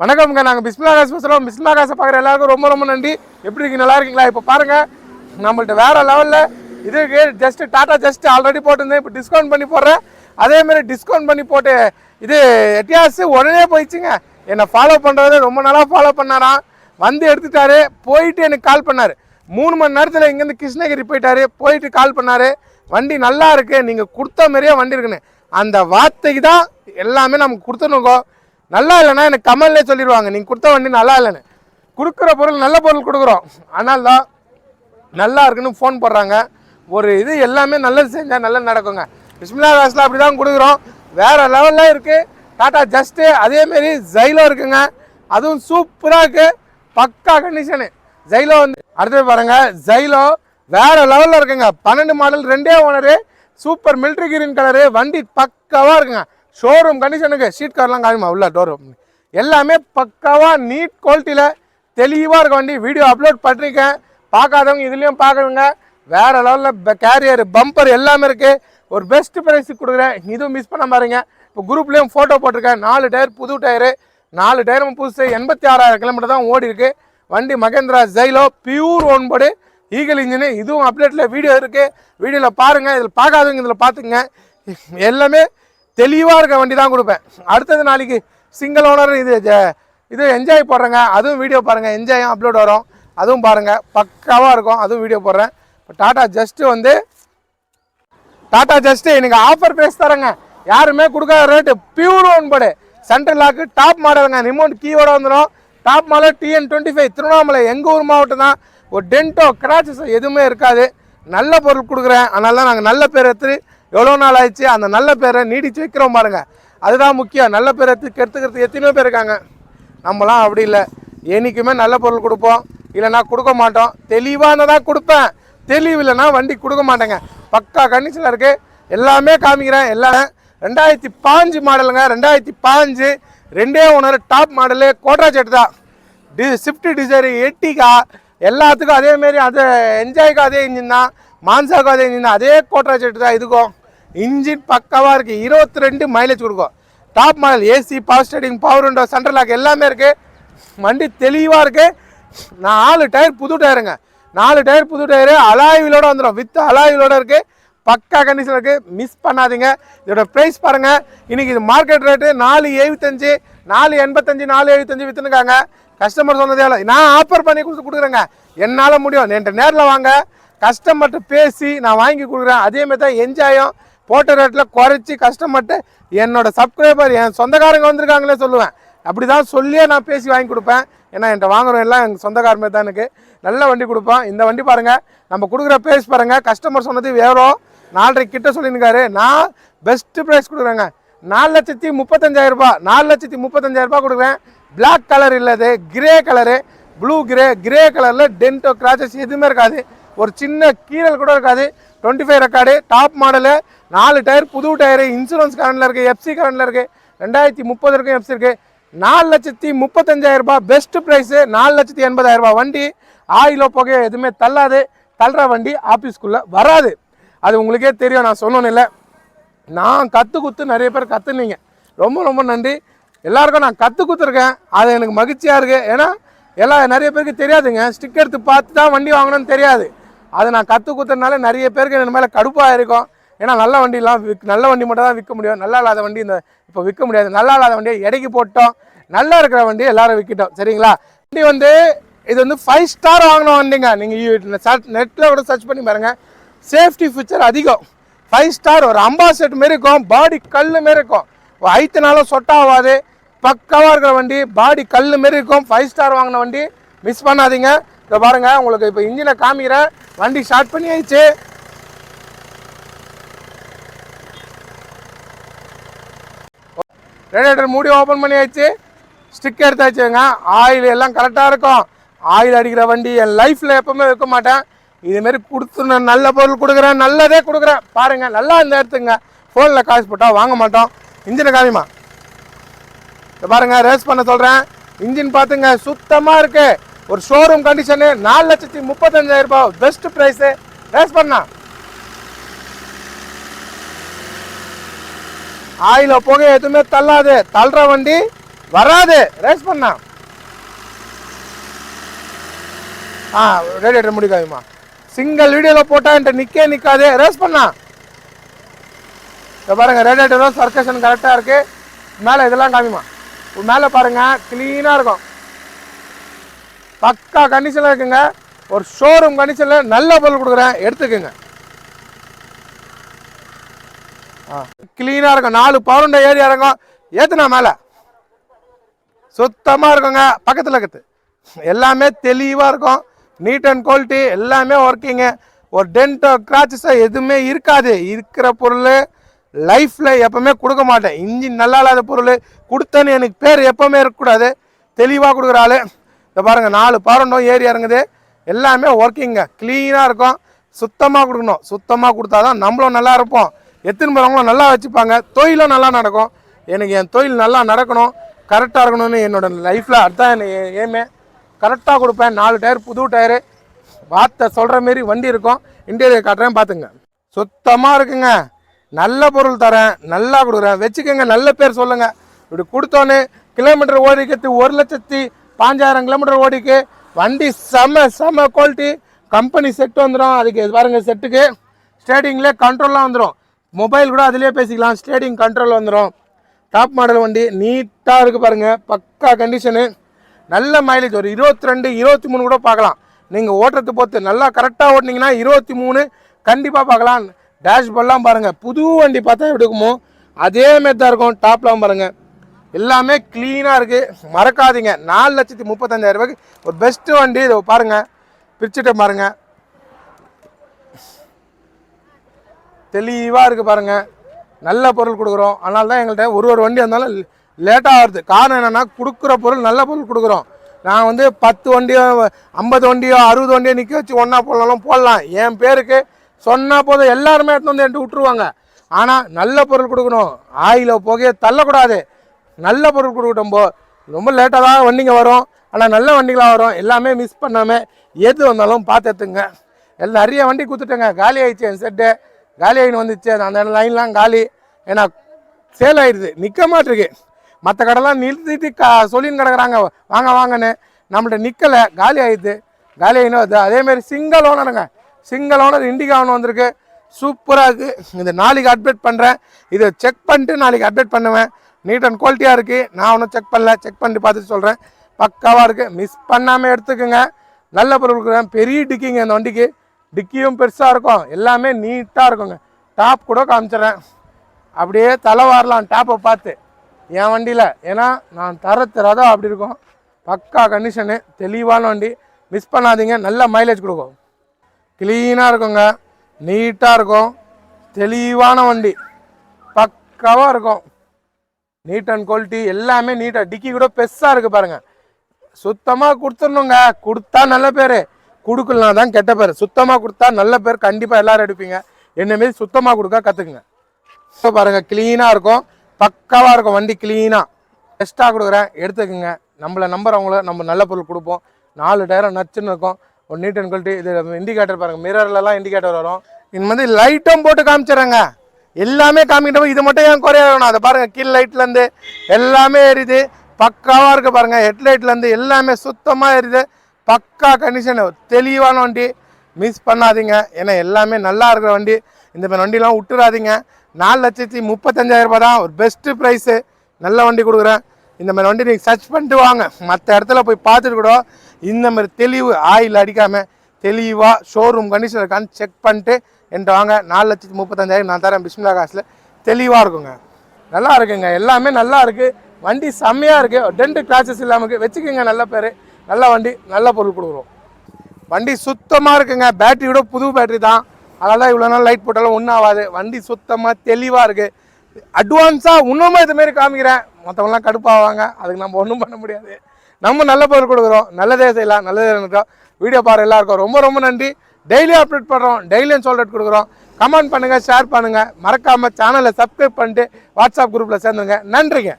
வணக்கம்ங்க. நாங்கள் பிஸ்மில்லா காசு பேசுகிறோம். பிஸ்மில்லா காசை பார்க்குற எல்லாருக்கும் ரொம்ப ரொம்ப நன்றி. எப்படி இருக்கீங்க? நல்லா இருக்கீங்களா? இப்போ பாருங்கள், நம்மள்ட்ட வேறு லெவலில் இதுக்கு ஜஸ்ட்டு டாட்டா ஜஸ்ட் ஆல்ரெடி போட்டிருந்தேன். இப்போ டிஸ்கவுண்ட் பண்ணி போடுறேன். அதேமாரி டிஸ்கவுண்ட் பண்ணி போட்டு இது எட்டியாஸ் உடனே போயிடுச்சுங்க. என்னை ஃபாலோ பண்ணுறது ரொம்ப நாளாக ஃபாலோ பண்ணாராம். வந்து எடுத்துட்டாரு. போயிட்டு எனக்கு கால் பண்ணார். 3 மணி நேரத்தில் இங்கேருந்து கிருஷ்ணகிரி போயிட்டார். போயிட்டு கால் பண்ணார். வண்டி நல்லா இருக்குது, நீங்கள் கொடுத்த மாதிரியே வண்டி இருக்குன்னு. அந்த வார்த்தைக்கு தான் எல்லாமே நமக்கு கொடுத்துருக்கோம். நல்லா இல்லைன்னா எனக்கு கமல்லே சொல்லிடுவாங்க, நீங்கள் கொடுத்த வண்டி நல்லா இல்லைன்னு. கொடுக்குற பொருள் நல்ல பொருள் கொடுக்குறோம், ஆனால் தான் நல்லா இருக்குன்னு ஃபோன் போடுறாங்க. ஒரு இது எல்லாமே நல்லது செஞ்சால் நல்லது நடக்குங்க. பிஸ்மில்லா காசில் அப்படி தான் கொடுக்குறோம். வேறு லெவலில் இருக்குது டாட்டா ஜஸ்ட்டு. அதேமாரி ஜைலோ இருக்குங்க, அதுவும் சூப்பராக இருக்குது. பக்கா கண்டிஷனு ஜைலோ வந்து. அடுத்தது பாருங்கள், ஜைலோ வேறு லெவலில் இருக்குங்க. 12 model, 2 owner, super military green colour. வண்டி பக்காவாக இருக்குங்க. ஷோரூம் கண்டிஷனுக்கு. ஷீட் கார்லாம் காணுமா உள்ள டோர் எல்லாமே பக்காவாக நீட் குவாலிட்டியில் தெளிவாக இருக்க வண்டி. வீடியோ அப்லோட் பண்ணியிருக்கேன், பார்க்காதவங்க இதுலேயும் பார்க்குறவங்க. வேறு லெவலில் கேரியர் பம்பர் எல்லாமே இருக்குது. ஒரு பெஸ்ட் ப்ரைஸுக்கு கொடுக்குறேன், இதுவும் மிஸ் பண்ண பாருங்க. இப்போ குரூப்லேயும் ஃபோட்டோ போட்டிருக்கேன். 4 டயர் புது டயரு, 4 டயரும் புதுசு. 86,000 கிலோமீட்டர் தான் ஓடி இருக்குது வண்டி. Mahindra Xylo pure onboard eagle engine. இதுவும் அப்டேட்டில் வீடியோ இருக்குது, வீடியோவில் பாருங்கள். இதில் பார்க்காதவங்க இதில் பார்த்துங்க. எல்லாமே தெளிவாக இருக்க வண்டி தான் கொடுப்பேன். அடுத்தது நாளைக்கு சிங்கிள் ஓனர் இது என்ஜாய் போடுறேங்க, அதுவும் வீடியோ பாருங்கள். என்ஜாயும் அப்லோட் வரும், அதுவும் பாருங்கள். பக்காவாக இருக்கும், அதுவும் வீடியோ போடுறேன். இப்போ டாட்டா ஜஸ்ட்டு வந்து டாட்டா ஜஸ்ட்டு எனக்கு ஆஃபர் ப்ரைஸ் தரேங்க. யாருமே கொடுக்காத rate. Pure onboard central lock, top மாடலுங்க. ரிமோட் கீயோட வந்துடும். டாப் மாடல் TN25 திருவண்ணாமலை, எங்கள் ஊர் மாவட்டம் தான். ஒரு டென்ட்டோ கிராச்சஸ் எதுவுமே இருக்காது. நல்ல பொருள் கொடுக்குறேன். அதனால தான் நாங்கள் நல்ல பேர் எடுத்து எவ்வளோ நாள் ஆயிடுச்சு, அந்த நல்ல பேரை நீடிச்சு வைக்கிறோம் பாருங்க. அதுதான் முக்கியம். நல்ல பேரை கெடுத்துக்கிறது எத்தனையோ பேர் இருக்காங்க. நம்மளாம் அப்படி இல்லை, என்றைக்குமே நல்ல பொருள் கொடுப்போம், இல்லைனா கொடுக்க மாட்டோம். தெளிவானதான் கொடுப்பேன், தெளிவு இல்லைன்னா வண்டி கொடுக்க மாட்டேங்க. பக்கா கண்டிஷனில் இருக்குது. எல்லாமே காமிக்கிறேன். எல்லாமே 2005 மாடலுங்க. 2005 2 ஓனர், டாப் மாடலு, கோட்ரா செட் தான். ஸ்விஃப்ட் டிசைர், எட்டிகா எல்லாத்துக்கும் அதேமாரி. அது என்ஜாய்க்கு அதே இன்ஜின் தான், மான்சாவுக்கும் அதே இன்ஜின் தான். அதே கோட்ரா செட் தான் இதுக்கும். இன்ஜின் பக்காவாக இருக்குது. 22 மைலேஜ் கொடுக்கும். Top model, AC, power steering, power window, central lock எல்லாமே இருக்குது. வண்டி தெளிவாக இருக்குது. 4 டயர் புது டயருங்க. 4 டயர் புது டயரு, அலாய்விலோடு வந்துடும். வித் அலாய்விலோடு இருக்குது. பக்கா கண்டிஷன் இருக்குது, மிஸ் பண்ணாதீங்க. இதோட ப்ரைஸ் பாருங்கள். இன்றைக்கி இது மார்க்கெட் ரேட்டு 475, 485, 475 விற்றுனுக்காங்க. கஸ்டமர் சொன்னதே இல்லை, நான் ஆஃபர் பண்ணி கொடுக்குறேங்க. என்னால் முடியும். என்கிட்ட நேரில் வாங்க, கஸ்டமர்கிட்ட பேசி நான் வாங்கி கொடுக்குறேன். அதேமாதிரி தான் என்ஜாயும் போட்ட ரேட்டில் குறைச்சி கஸ்டமர்கிட்ட என்னோட சப்ஸ்கிரைபர், என் சொந்தக்காரங்க வந்திருக்காங்களே சொல்லுவேன். அப்படி தான் சொல்லியே நான் பேசி வாங்கி கொடுப்பேன். ஏன்னா என்கிட்ட வாங்குறோம் எல்லாம் எங்கள் சொந்தக்காரமே தான். எனக்கு நல்ல வண்டி கொடுப்போம். இந்த வண்டி பாருங்கள், நம்ம கொடுக்குற ப்ரைஸ் பாருங்கள். கஸ்டமர் சொன்னது வேறோ 4.5 கிட்ட சொல்லியிருக்காரு. நான் பெஸ்ட்டு ப்ரைஸ் கொடுக்குறேங்க. 4,35,000 ரூபாய், 4,35,000 ரூபாய் கொடுக்குறேன். பிளாக் கலர் இல்லது, கிரே கலரு, ப்ளூ கிரே கலரில் டென்ட்டோ கிராச்சஸ் எதுவுமே இருக்காது. ஒரு சின்ன கீரல் கூட இருக்காது. 25 ரெக்கார்டு, டாப் மாடலு, 4 டயர் புது டயரு, இன்சூரன்ஸ் கரண்டில் இருக்குது, FC கரண்டில் இருக்குது. 2030 இருக்கும் FC இருக்குது. 4,35,000 ரூபாய் பெஸ்ட்டு ப்ரைஸு. 4,80,000 ரூபாய் வண்டி. ஆயிலோ புகையோ எதுவுமே தள்ளாது. தள்ளுற வண்டி ஆஃபீஸ்க்குள்ளே வராது. அது உங்களுக்கே தெரியும், நான் சொன்னோன்னு இல்லை. நான் கற்றுக் கொடுத்து நிறைய பேர் கற்றுனீங்க, ரொம்ப ரொம்ப நன்றி. எல்லாருக்கும் நான் கற்றுக் கொடுத்துருக்கேன், அது எனக்கு மகிழ்ச்சியாக இருக்குது. ஏன்னா நிறைய பேருக்கு தெரியாதுங்க. ஸ்டிக் எடுத்து பார்த்து தான் வண்டி வாங்கணும்னு தெரியாது. அதை நான் கற்றுக் கொடுத்ததுனால நிறைய பேருக்கு என் மேலே கடுப்பாக இருக்கும். ஏன்னா நல்ல வண்டிலாம் நல்ல வண்டி மட்டும் தான் விற்க முடியும். நல்லா இல்லாத வண்டி இப்போ விற்க முடியாது. நல்லா இல்லாத வண்டியை எடைக்கு போட்டோம், நல்லா இருக்கிற வண்டியை எல்லாரும் விற்கிட்டோம். சரிங்களா? வண்டி வந்து இது வந்து 5 ஸ்டார் வாங்கின வண்டிங்க. நீங்கள் நெட்டில் கூட சர்ச் பண்ணி பாருங்கள். சேஃப்டி ஃபீச்சர் அதிகம். 5 ஸ்டார். ஒரு அம்பாசெட் மாரி இருக்கும், பாடி கல் மாரி இருக்கும். ஐத்துனாலும் சொட்டாகாது. பக்காவாக இருக்கிற வண்டி, பாடி கல் மாரி இருக்கும். 5 ஸ்டார் வாங்கின வண்டி, மிஸ் பண்ணாதீங்க. இப்போ பாருங்கள், உங்களுக்கு இப்போ இன்ஜினை காமிக்கிறேன். வண்டி ஸ்டார்ட் பண்ணி ஆயிடுச்சு. ரேடியேட்டர் மூடி ஓப்பன் பண்ணி ஆயிடுச்சு. ஸ்டிக் எடுத்தாச்சுங்க. ஆயில் எல்லாம் கரெக்டாக இருக்கும். ஆயில் அடிக்கிற வண்டி என் லைஃப்பில் எப்போவுமே வைக்க மாட்டேன். இதுமாரி கொடுத்து நான் நல்ல பொருள் கொடுக்குறேன், நல்லதே கொடுக்குறேன். பாருங்கள், நல்லா இந்த எடுத்துங்க. ஃபோனில் காசு போட்டால் வாங்க மாட்டோம். இன்ஜினை காமிமா. இப்போ பாருங்கள், ரேஸ் பண்ண சொல்கிறேன். இன்ஜின் பார்த்துங்க, சுத்தமாக இருக்குது. ஒரு ஷோரூம் கண்டிஷனு. 4,35,000 ரூபாய் பெஸ்ட் ப்ரைஸு. ரேஸ் பண்ணா ஆயில புகை எதுவுமே தள்ளாது. தள்ளுற வண்டி வராது. ரேஸ் பண்ணா ரேடியேட்டர் முடிக்காதுமா. சிங்கிள் வீடியோவில் போட்டால் என்கிட்ட நிற்காது. ரேஸ் பண்ணா இப்போ பாருங்கள், ரேடியேட்டரும் சர்க்கஷன் கரெக்டாக இருக்குது. மேலே இதெல்லாம் காமிமா. மேலே பாருங்கள், க்ளீனாக இருக்கும், பக்கா கண்டிஷனில் இருக்குங்க. ஒரு ஷோரூம் கண்டிஷனில் நல்ல பொருள் கொடுக்குறேன், எடுத்துக்கோங்க. க்ளீனாக இருக்கும். 4 பவுண்ட ஏறி இறங்கும். ஏற்றுனா மேலே சுத்தமாக இருக்குங்க. பக்கத்தில் இருக்குது எல்லாமே தெளிவாக இருக்கும். நீட் அண்ட் குவாலிட்டி எல்லாமே ஒர்க்கிங்கு. ஒரு டென்ட்டோ கிராச்சஸோ எதுவுமே இருக்காது. இருக்கிற பொருள் லைஃப்பில் எப்போவுமே கொடுக்க மாட்டேன். இன்ஜின் நல்லா இல்லாத பொருள் கொடுத்தேன்னு எனக்கு பேர் எப்போவுமே இருக்கக்கூடாது. தெளிவாக கொடுக்குற ஆள். இதை பாருங்கள், 4 பவுண்டும் ஏறி இறங்குது. எல்லாமே ஒர்க்கிங்க, க்ளீனாக இருக்கும். சுத்தமாக கொடுக்கணும். சுத்தமாக கொடுத்தா தான் நம்மளும் நல்லா இருப்போம், எத்தனை பேரவங்களும் நல்லா வச்சுப்பாங்க, தொழிலும் நல்லா நடக்கும். எனக்கு என் தொழில் நல்லா நடக்கணும், கரெக்டாக இருக்கணும்னு என்னோட லைஃப்பில் அதுதான் எனக்கு ஏமே. கரெக்டாக கொடுப்பேன். 4 டயர் புது டயரு, வார்த்தை சொல்கிற மாரி வண்டி இருக்கும். இன்டீரியர் காட்டுறேன் பார்த்துங்க. சுத்தமாக இருக்குங்க. நல்ல பொருள் தரேன், நல்லா கொடுக்குறேன், வச்சுக்கோங்க. நல்ல பேர் சொல்லுங்கள். இப்படி கொடுத்தோன்னு கிலோமீட்டர் ஓடிக்கிறது 1,05,000 கிலோமீட்டர் ஓடிக்கு. வண்டி செம்ம குவாலிட்டி. கம்பெனி செட்டு வந்துடும். அதுக்கு பாருங்கள், செட்டுக்கு ஸ்டேரிங்லேயே கண்ட்ரோல்லாம் வந்துடும். மொபைல் கூட அதிலே பேசிக்கலாம். ஸ்டேரிங் கண்ட்ரோல் வந்துடும். டாப் மாடல் வண்டி நீட்டாக இருக்குது பாருங்கள். பக்கா கண்டிஷனு. நல்ல மைலேஜ் ஒரு 22, 23 கூட பார்க்கலாம். நீங்கள் ஓட்டுறது பொறுத்து நல்லா கரெக்டாக ஓட்டினீங்கன்னா 23 கண்டிப்பாக பார்க்கலாம். டேஷ்போர்ட்லாம் பாருங்கள், புது வண்டி பார்த்தா எப்படி இருக்குமோ அதேமாரி தான் இருக்கும். டாப்லாம் பாருங்கள், எல்லாமே க்ளீனாக இருக்குது. மறக்காதீங்க, 4,35,000 ரூபாய்க்கு ஒரு பெஸ்ட்டு வண்டி. இதை பாருங்கள், பிரிச்சுட்டு பாருங்கள், தெளிவாக இருக்குது பாருங்கள். நல்ல பொருள் கொடுக்குறோம். அதனால தான் எங்கள்கிட்ட ஒரு வண்டி இருந்தாலும் லேட்டாக ஆகுது. காரணம் என்னென்னா, கொடுக்குற பொருள் நல்ல பொருள் கொடுக்குறோம். நான் வந்து 10 வண்டியோ 50 வண்டியோ 60 வண்டியோ நிற்க வச்சு ஒன்றா போடலாம் போடலாம். என் பேருக்கு சொன்னால் போதும், எல்லாருமே எடுத்து வந்து என்கிட்ட விட்டுருவாங்க. ஆனால் நல்ல பொருள் கொடுக்கணும். ஆயில புகையை தள்ளக்கூடாது. நல்ல பொருள் கொடுக்கட்டும். ரொம்ப லேட்டாக தான் வண்டிங்க வரும், ஆனால் நல்ல வண்டிகளாக வரும். எல்லாமே மிஸ் பண்ணாமல் எது வந்தாலும் பார்த்து எடுத்துங்க. நிறைய வண்டி கொடுத்துட்டேங்க. காலி ஆகிடுச்சு. என் செட்டு காலி ஆகின்னு வந்துச்சு. அந்த லைன்லாம் காலி. ஏன்னா சேல் ஆகிடுது, நிற்க மாட்டிருக்கு. மற்ற கடைலாம் நிறுத்திட்டு சொல்லின்னு கிடக்குறாங்க வாங்க வாங்கன்னு. நம்மள்ட்ட நிற்கலை, காலி ஆகிடுது. காலி ஆகினு வருது. அதேமாரி சிங்கிள் ஓனருங்க. சிங்கிள் ஓனர் இண்டிகா ஒன்று வந்திருக்கு, சூப்பராக இருக்குது. இது நாளைக்கு அப்டேட் பண்ணுறேன். இதை செக் பண்ணிட்டு நாளைக்கு அப்டேட் பண்ணுவேன். நீட் அண்ட் குவாலிட்டியாக இருக்குது. நான் ஒன்றும் செக் பண்ணல, செக் பண்ணிட்டு பார்த்துட்டு சொல்கிறேன். பக்காவாக இருக்குது. மிஸ் பண்ணாமல் எடுத்துக்கோங்க. நல்ல பொருள் கொடுக்குறேன். பெரிய டிக்கிங்க இந்த வண்டிக்கு. டிக்கியும் பெருசாக இருக்கும். எல்லாமே நீட்டாக இருக்குங்க. டாப் கூட காமிச்சிட்றேன். அப்படியே தலை வாரலாம் டாப்பை பார்த்து என் வண்டியில். ஏன்னா நான் தரத்துறதோ அப்படி இருக்கும். பக்கா கண்டிஷனு, தெளிவான வண்டி. மிஸ் பண்ணாதீங்க. நல்ல மைலேஜ் கொடுக்கும். க்ளீனாக இருக்குங்க, நீட்டாக இருக்கும். தெளிவான வண்டி, பக்காவாக இருக்கும். நீட் அண்ட் குவாலிட்டி எல்லாமே நீட்டாக. டிக்கி கூட பெருசாக இருக்குது பாருங்கள். சுத்தமாக கொடுத்துடணுங்க. கொடுத்தா நல்ல பேர், கொடுக்கலனா தான் கெட்ட பேர். சுத்தமாக கொடுத்தா நல்ல பேர். கண்டிப்பாக எல்லோரும் எடுப்பீங்க. என்னமாரி சுத்தமாக கொடுக்க கற்றுக்குங்க. ஸோ பாருங்கள், க்ளீனாக இருக்கும், பக்காவாக இருக்கும் வண்டி. க்ளீனாக பெஸ்ட்டாக கொடுக்குறேன், எடுத்துக்கோங்க. நம்மளை நம்பர் அவங்கள நம்ம நல்ல பொருள் கொடுப்போம். 4 டயரும் நச்சுன்னு இருக்கும். ஒரு நீட் அண்ட் குவாலிட்டி. இது இண்டிகேட்டர் பாருங்கள், மிரர்லலாம் இண்டிகேட்டர் வரும். இந்த மாதிரி லைட்டும் போட்டு காமிச்சிட்றேங்க. எல்லாமே காமிக்கிட்டோம். இது மட்டும் ஏன் குறைய வேணும்? அதை பாருங்கள், கீழ் லைட்லேருந்து எல்லாமே எரியுது. பக்காவாக இருக்குது பாருங்கள். ஹெட்லைட்லேருந்து எல்லாமே சுத்தமாக எரியுது. பக்கா கண்டிஷன், தெளிவான வண்டி. மிஸ் பண்ணாதீங்க. ஏன்னா எல்லாமே நல்லா இருக்கிற வண்டி. இந்த மாதிரி வண்டிலாம் விட்டுறாதீங்க. 4,35,000 ரூபா தான் ஒரு பெஸ்ட்டு ப்ரைஸு. நல்ல வண்டி கொடுக்குறேன். இந்த மாதிரி வண்டி நீங்கள் சர்ச் பண்ணிட்டு வாங்க. மற்ற இடத்துல போய் பார்த்துட்டு கூட இந்த மாதிரி தெளிவு ஆயில் அடிக்காமல் தெளிவாக ஷோரூம் கண்டிஷன் இருக்கான்னு செக் பண்ணிட்டு என்கிட்ட வாங்க. 4,35,000 நான் தரேன். பிஸ்மில்லா காசில் தெளிவாக இருக்குங்க. நல்லா இருக்குங்க. எல்லாமே நல்லா இருக்குது. வண்டி செம்மையாக இருக்குது. டென்ட் கிராச்சஸ் இல்லாமல் இருக்குது. வச்சுக்கோங்க. நல்ல பேர், நல்ல வண்டி, நல்ல பொருள் கொடுக்குறோம். வண்டி சுத்தமாக இருக்குங்க. பேட்டரி கூட புது பேட்டரி தான். அதனால் இவ்வளோ நாள் லைட் போட்டாலும் ஒன்றும் ஆகாது. வண்டி சுத்தமாக தெளிவாக இருக்குது. அட்வான்ஸாக இன்னுமே இதுமாரி காமிக்கிறேன். மற்றவங்களாம் கடுப்பாவாங்க. அதுக்கு நம்ம ஒன்றும் பண்ண முடியாது. நம்ம நல்ல பொருள் கொடுக்குறோம். நல்லதே செய்யலாம், நல்லதே இருக்கோம். வீடியோ பாரு எல்லாருக்கும் ரொம்ப ரொம்ப நன்றி. டெய்லியும் அப்டேட் பண்ணுறோம், டெய்லியும் சொல்லிட்டு கொடுக்குறோம். கமெண்ட் பண்ணுங்கள், ஷேர் பண்ணுங்கள். மறக்காமல் சேனலை சப்ஸ்கிரைப் பண்ணிட்டு வாட்ஸ்அப் குரூப்பில் சேர்ந்துங்க. நன்றிங்க.